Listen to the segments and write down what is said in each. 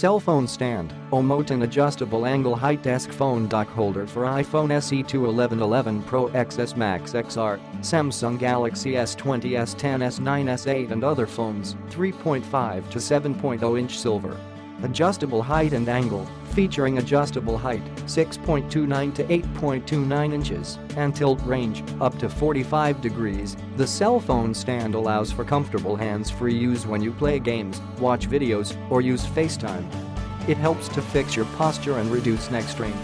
Cell phone stand, OMOTON adjustable angle height desk phone dock holder for iPhone SE 2 11 Pro XS Max XR, Samsung Galaxy S20 S10 S9 S8 and other phones, 3.5 to 7.0 inch silver. Adjustable height and angle, featuring adjustable height, 6.29 to 8.29 inches, and tilt range, up to 45 degrees. The cell phone stand allows for comfortable hands-free use when you play games, watch videos, or use Facetime. It helps to fix your posture and reduce neck strain.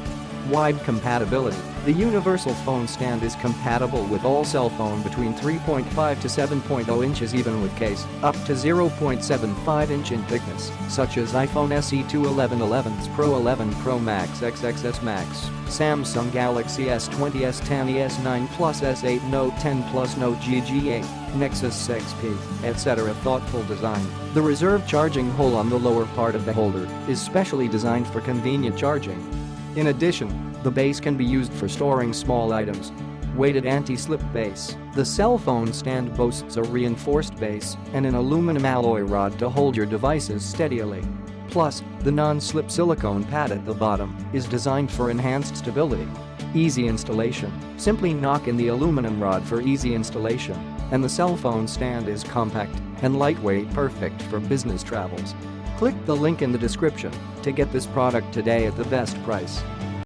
Wide compatibility. The universal phone stand is compatible with all cell phone between 3.5 to 7.0 inches even with case, up to 0.75 inch in thickness, such as iPhone SE 2 11 Pro 11 Pro Max XXS Max, Samsung Galaxy S20 S10 S9 Plus S8 Note 10 Plus Note GG8, Nexus 6P, etc. Thoughtful design. The reserve charging hole on the lower part of the holder is specially designed for convenient charging. In addition, the base can be used for storing small items. Weighted anti-slip base. The cell phone stand boasts a reinforced base and an aluminum alloy rod to hold your devices steadily. Plus, the non-slip silicone pad at the bottom is designed for enhanced stability. Easy installation. Simply knock in the aluminum rod for easy installation, and the cell phone stand is compact and lightweight, perfect for business travels. Click the link in the description to get this product today at the best price.